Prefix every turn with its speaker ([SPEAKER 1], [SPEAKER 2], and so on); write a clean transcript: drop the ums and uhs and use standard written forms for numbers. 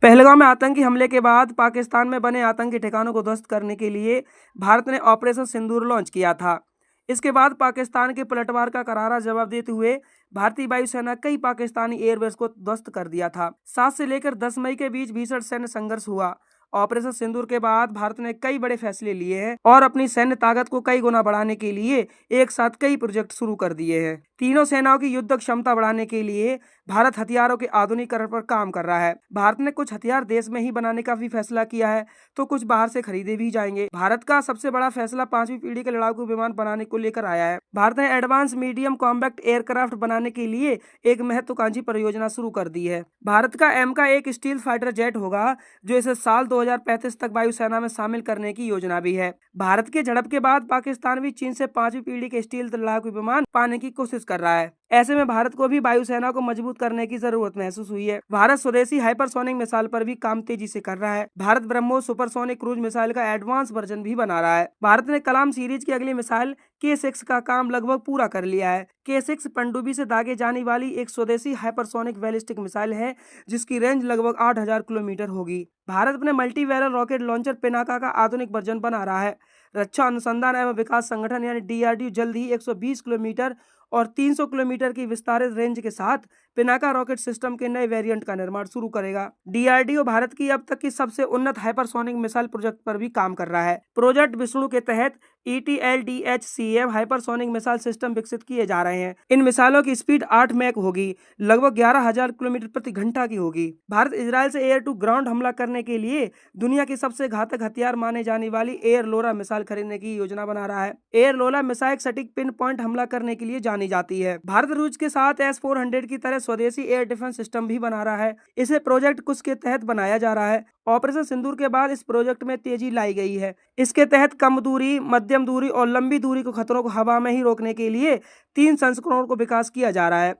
[SPEAKER 1] पहलगाम में आतंकी हमले के बाद पाकिस्तान में बने आतंकी ठिकानों को ध्वस्त करने के लिए भारत ने ऑपरेशन सिंदूर लॉन्च किया था। इसके बाद पाकिस्तान के पलटवार का करारा जवाब देते हुए भारतीय वायुसेना कई पाकिस्तानी एयरबेस को ध्वस्त कर दिया था। 7 से लेकर 10 मई के बीच भीषण सैन्य संघर्ष हुआ। ऑपरेशन सिंदूर के बाद भारत ने कई बड़े फैसले लिए हैं और अपनी सैन्य ताकत को कई गुना बढ़ाने के लिए एक साथ कई प्रोजेक्ट शुरू कर दिए हैं। तीनों सेनाओं की युद्ध क्षमता बढ़ाने के लिए भारत हथियारों के आधुनिकीकरण पर काम कर रहा है। भारत ने कुछ हथियार देश में ही बनाने का भी फैसला किया है, तो कुछ बाहर से खरीदे भी जाएंगे। भारत का सबसे बड़ा फैसला 5वीं पीढ़ी के लड़ाकू विमान बनाने को लेकर आया है। भारत ने एडवांस मीडियम कॉम्बैक्ट एयरक्राफ्ट बनाने के लिए एक महत्वाकांक्षी परियोजना शुरू कर दी है। भारत का एम का एक स्टील फाइटर जेट होगा, जो इसे साल 2035 तक वायुसेना में शामिल करने की योजना भी है। भारत के झड़प के बाद पाकिस्तान भी चीन से 5वीं पीढ़ी के स्टील लड़ाकू विमान पाने की कोशिश कर रहा है। ऐसे में भारत को भी वायुसेना को मजबूत करने की जरूरत महसूस हुई है। भारत स्वदेशी हाइपरसोनिक मिसाइल पर भी काम तेजी से कर रहा है। Bharat BrahMos supersonic cruise missile का एडवांस वर्जन भी बना रहा है। भारत ने कलाम सीरीज की अगली मिसाइल K6 का काम लगभग पूरा कर लिया है। K6 पनडुब्बी से दागे जाने वाली एक स्वदेशी हाइपरसोनिक बैलिस्टिक मिसाइल है, जिसकी रेंज लगभग 8000 किलोमीटर होगी। भारत अपने multi barrel rocket launcher Pinaka का आधुनिक वर्जन बना रहा है। रक्षा अनुसंधान एवं विकास संगठन यानी DRDO जल्द ही 120 किलोमीटर और 300 किलोमीटर की विस्तारित रेंज के साथ पिनाका रॉकेट सिस्टम के नए वेरिएंट का निर्माण शुरू करेगा। DRDO भारत की अब तक की सबसे उन्नत हाइपरसोनिक मिसाइल प्रोजेक्ट पर भी काम कर रहा है। प्रोजेक्ट विष्णु के तहत ETLDHCM हाइपरसोनिक मिसाइल सिस्टम विकसित किए जा रहे हैं। इन मिसाइलों की स्पीड 8 मैक होगी, लगभग 11,000 किलोमीटर प्रति घंटा की होगी। भारत इजराइल से एयर टू ग्राउंड हमला करने के लिए दुनिया की सबसे घातक हथियार माने जाने वाली एयर लोरा मिसाइल खरीदने की योजना बना रहा है। एयर लोरा मिसाइल सटीक पिन पॉइंट हमला करने के लिए जानी जाती है। भारत रूस के साथ S-400 की तरह स्वदेशी एयर डिफेंस सिस्टम भी बना रहा है। इसे प्रोजेक्ट कुछ के तहत बनाया जा रहा है। ऑपरेशन सिंदूर के बाद इस प्रोजेक्ट में तेजी लाई गई है। इसके तहत कम दूरी, मध्यम दूरी और लंबी दूरी के खतरों को हवा में ही रोकने के लिए 3 संस्करणों को विकास किया जा रहा है।